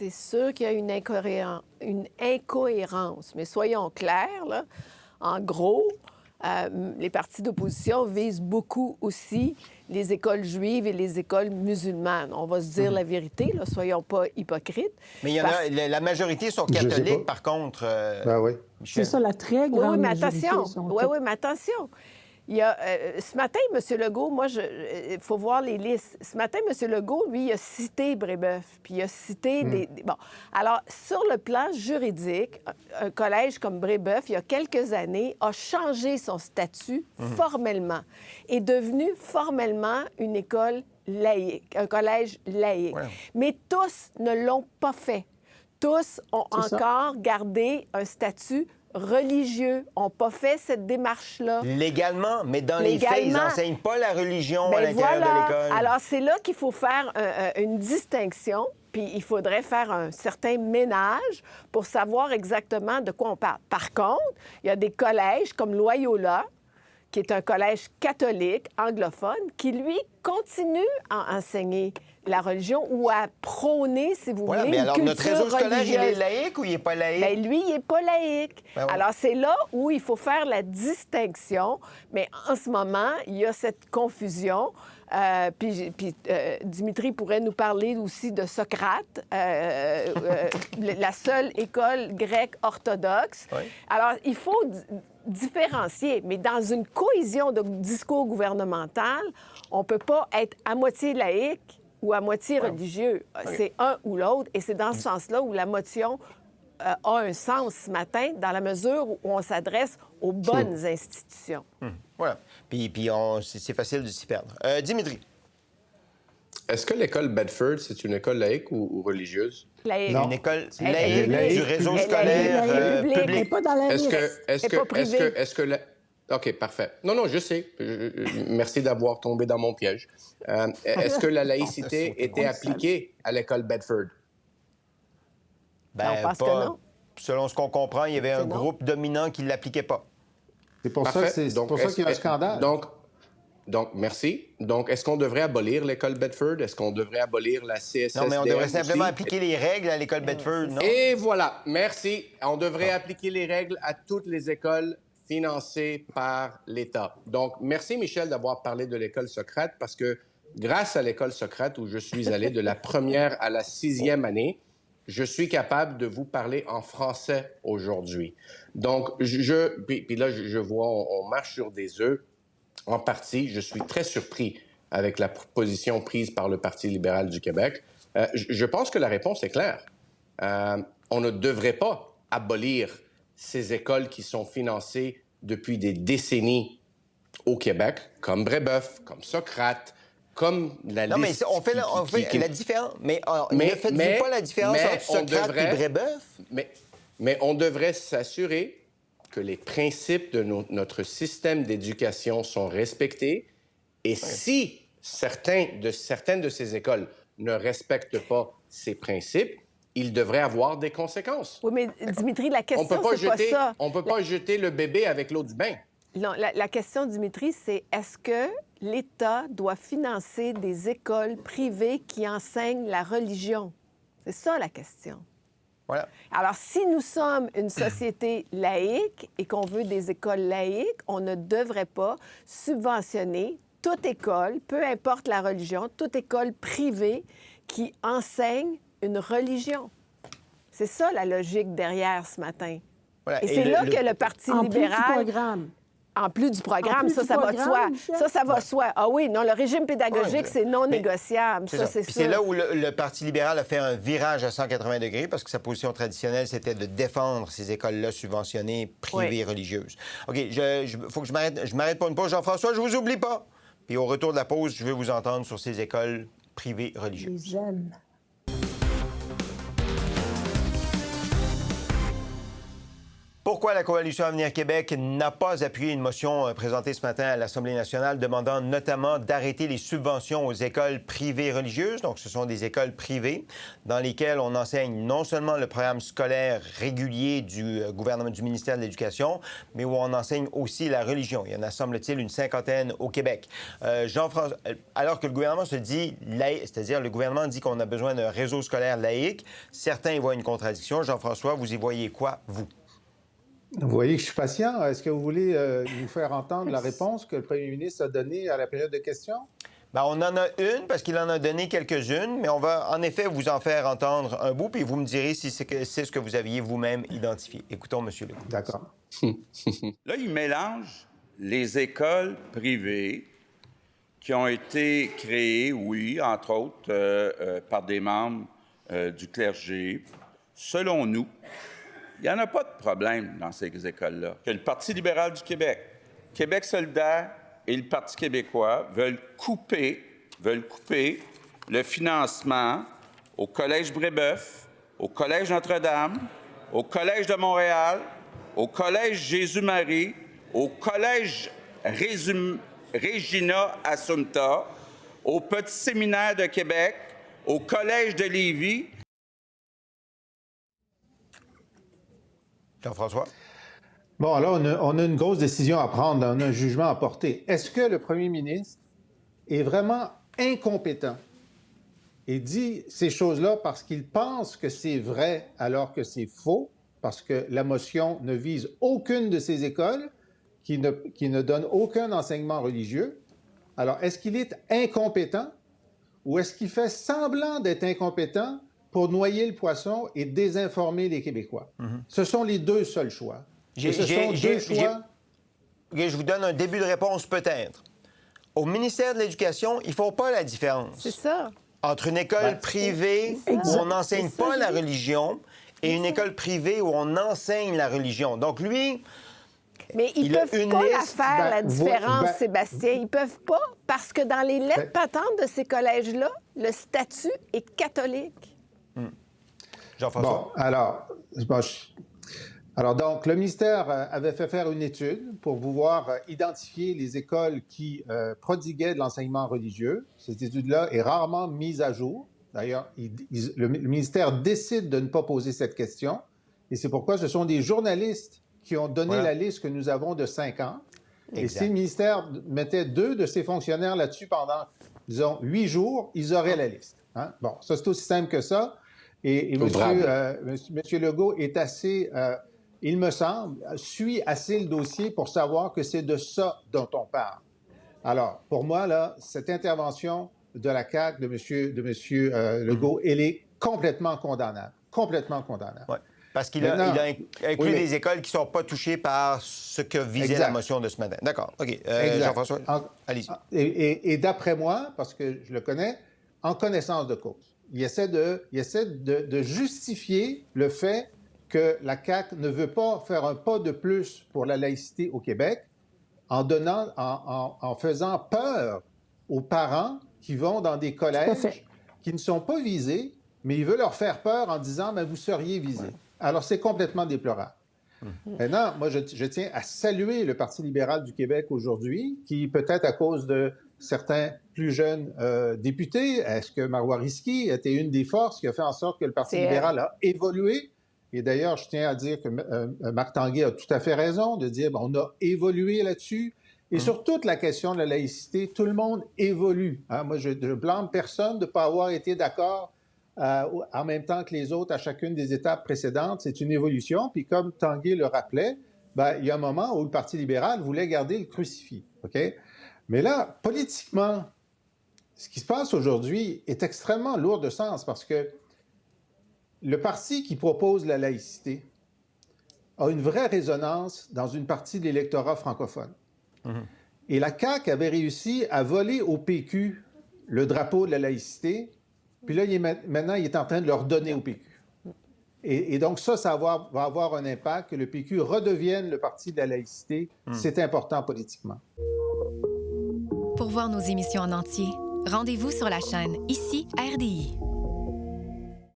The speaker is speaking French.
C'est sûr qu'il y a une incohérence. Mais soyons clairs, là. En gros, les partis d'opposition visent beaucoup aussi les écoles juives et les écoles musulmanes. On va se dire la vérité, là, soyons pas hypocrites. Mais il y en a, la majorité sont catholiques, par contre. Oui. C'est ça, la très grande majorité. Oui, mais attention. Il y a, ce matin, M. Legault, il faut voir les listes. Ce matin, M. Legault, lui, il a cité Brébeuf, puis il a cité des... Bon, alors, sur le plan juridique, un collège comme Brébeuf, il y a quelques années, a changé son statut formellement, est devenu formellement une école laïque, un collège laïque. Ouais. Mais tous ne l'ont pas fait. Tous ont encore gardé un statut religieux, n'ont pas fait cette démarche-là. Légalement, mais dans les faits, ils n'enseignent pas la religion à l'intérieur de l'école. Alors, c'est là qu'il faut faire une distinction, puis il faudrait faire un certain ménage pour savoir exactement de quoi on parle. Par contre, il y a des collèges comme Loyola, qui est un collège catholique anglophone, qui, lui, continue à enseigner la religion ou à prôner, si vous voulez, mais alors, une notre culture réseau scolaire, religieuse. il est laïque ou il n'est pas laïque? Bien, lui, il n'est pas laïque. Ben oui. Alors, c'est là où il faut faire la distinction. Mais en ce moment, il y a cette confusion. Puis Dimitri pourrait nous parler aussi de Socrate, la seule école grecque orthodoxe. Oui. Alors, il faut différencier, mais dans une cohésion de discours gouvernemental, on ne peut pas être à moitié laïque ou à moitié religieux. Okay. C'est un ou l'autre, et c'est dans ce sens-là où la motion a un sens ce matin, dans la mesure où on s'adresse aux bonnes institutions. Voilà. Puis c'est facile de s'y perdre. Dimitri. Est-ce que l'école Bedford, c'est une école laïque ou religieuse? Laïque. Non. Une école laïque du réseau scolaire public. Mais pas dans la liste. Est-ce que OK, parfait. Non, je sais. Merci d'avoir tombé dans mon piège. Est-ce que la laïcité était appliquée à l'école Bedford? Non, parce que non. Selon ce qu'on comprend, il y avait un groupe dominant qui ne l'appliquait pas. C'est pour ça qu'il y a un scandale. Donc, merci. Donc, est-ce qu'on devrait abolir l'école Bedford? Est-ce qu'on devrait abolir la CSSDM? Non, mais on devrait simplement appliquer les règles à l'école Bedford, non? Et voilà, merci. On devrait appliquer les règles à toutes les écoles financées par l'État. Donc, merci, Michel, d'avoir parlé de l'école Socrate, parce que grâce à l'école Socrate, où je suis allé de la première à la 6e année, je suis capable de vous parler en français aujourd'hui. Donc, puis là, je vois, on marche sur des œufs. En partie, je suis très surpris avec la position prise par le Parti libéral du Québec. Je pense que la réponse est claire. On ne devrait pas abolir ces écoles qui sont financées depuis des décennies au Québec, comme Brébeuf, comme Socrate, comme la liste... Non, mais on fait la différence. Mais ne faites-vous pas la différence entre Socrate et Brébeuf? Mais on devrait s'assurer que les principes de notre système d'éducation sont respectés. Et si certaines de ces écoles ne respectent pas ces principes, il devrait avoir des conséquences. Oui, mais Dimitri, la question, c'est pas ça. On ne peut pas jeter le bébé avec l'eau du bain. Non, la question, Dimitri, c'est est-ce que l'État doit financer des écoles privées qui enseignent la religion? C'est ça, la question. Voilà. Alors, si nous sommes une société laïque et qu'on veut des écoles laïques, on ne devrait pas subventionner toute école, peu importe la religion, toute école privée qui enseigne une religion. C'est ça, la logique derrière ce matin. Voilà. Et c'est là que le Parti libéral... En plus du programme, ça va de soi. Ça va de soi. Ah oui, non, le régime pédagogique, c'est non négociable. Ça, c'est sûr. C'est là où le Parti libéral a fait un virage à 180 degrés parce que sa position traditionnelle, c'était de défendre ces écoles-là subventionnées, privées, religieuses. OK, faut que je m'arrête pour une pause. Jean-François, je vous oublie pas. Puis au retour de la pause, je veux vous entendre sur ces écoles privées religieuses. J'aime. Pourquoi la Coalition Avenir Québec n'a pas appuyé une motion présentée ce matin à l'Assemblée nationale demandant notamment d'arrêter les subventions aux écoles privées religieuses? Donc, ce sont des écoles privées dans lesquelles on enseigne non seulement le programme scolaire régulier du gouvernement, du ministère de l'Éducation, mais où on enseigne aussi la religion. Il y en a, semble-t-il, une cinquantaine au Québec. Jean-François, alors que le gouvernement se dit laïque, c'est-à-dire le gouvernement dit qu'on a besoin d'un réseau scolaire laïque, certains y voient une contradiction. Jean-François, vous y voyez quoi, vous? Vous voyez que je suis patient. Est-ce que vous voulez nous faire entendre la réponse que le premier ministre a donnée à la période de questions? Bien, on en a une, parce qu'il en a donné quelques-unes, mais on va en effet vous en faire entendre un bout, puis vous me direz si c'est ce que vous aviez vous-même identifié. Écoutons, M. Legault. D'accord. Là, il mélange les écoles privées qui ont été créées, oui, entre autres, par des membres du clergé. Selon nous, il n'y en a pas de problème dans ces écoles-là. Que le Parti libéral du Québec, Québec solidaire et le Parti québécois veulent couper le financement au Collège Brébeuf, au Collège Notre-Dame, au Collège de Montréal, au Collège Jésus-Marie, au Collège Regina Assunta, au Petit Séminaire de Québec, au Collège de Lévis. Jean-François? Bon, alors, on a une grosse décision à prendre, on a un jugement à porter. Est-ce que le premier ministre est vraiment incompétent et dit ces choses-là parce qu'il pense que c'est vrai alors que c'est faux, parce que la motion ne vise aucune de ces écoles qui ne donnent aucun enseignement religieux? Alors, est-ce qu'il est incompétent ou est-ce qu'il fait semblant d'être incompétent pour noyer le poisson et désinformer les Québécois? Ce sont les deux seuls choix. Je vous donne un début de réponse peut-être. Au ministère de l'Éducation, ils ne font pas la différence. C'est ça. Entre une école privée où on n'enseigne pas la religion et une école privée où on enseigne la religion. Donc lui... Mais ils ne peuvent pas la faire, la différence, Sébastien. Ils ne peuvent pas, parce que dans les lettres patentes de ces collèges-là, le statut est catholique. Jean-François? Bon, alors, donc, le ministère avait fait faire une étude pour pouvoir identifier les écoles qui prodiguaient de l'enseignement religieux. Cette étude-là est rarement mise à jour. D'ailleurs, le ministère décide de ne pas poser cette question. Et c'est pourquoi ce sont des journalistes qui ont donné la liste que nous avons de 50. Exact. Et si le ministère mettait 2 de ses fonctionnaires là-dessus pendant, disons, 8 jours, ils auraient la liste. Hein? Bon, ça, c'est aussi simple que ça. Et M. Legault est assez, il me semble, suit assez le dossier pour savoir que c'est de ça dont on parle. Alors, pour moi, là, cette intervention de la CAQ, de M. Legault, elle est complètement condamnable. Complètement condamnable. Ouais. Parce qu'il a inclus des écoles qui ne sont pas touchées par ce que visait la motion de ce matin. D'accord. OK. Jean-François, allez-y. Et d'après moi, parce que je le connais, en connaissance de cause, il essaie de justifier le fait que la CAQ ne veut pas faire un pas de plus pour la laïcité au Québec en faisant peur aux parents qui vont dans des collèges qui ne sont pas visés, mais il veut leur faire peur en disant « vous seriez visés ». Alors, c'est complètement déplorable. Maintenant, moi, je tiens à saluer le Parti libéral du Québec aujourd'hui, qui, peut-être à cause de certains plus jeunes députés, est-ce que Marois Risky était une des forces qui a fait en sorte que le Parti libéral a évolué? Et d'ailleurs, je tiens à dire que Marc Tanguay a tout à fait raison de dire on a évolué là-dessus. Et sur toute la question de la laïcité, tout le monde évolue. Hein? Moi, je blâme personne de ne pas avoir été d'accord en même temps que les autres à chacune des étapes précédentes. C'est une évolution. Puis comme Tanguay le rappelait, il y a un moment où le Parti libéral voulait garder le crucifix. OK? Mais là, politiquement, ce qui se passe aujourd'hui est extrêmement lourd de sens parce que le parti qui propose la laïcité a une vraie résonance dans une partie de l'électorat francophone. Et la CAQ avait réussi à voler au PQ le drapeau de la laïcité, puis là, maintenant, il est en train de leur donner au PQ. Et donc ça va avoir un impact, que le PQ redevienne le parti de la laïcité. C'est important politiquement. Pour voir nos émissions en entier, rendez-vous sur la chaîne Ici RDI.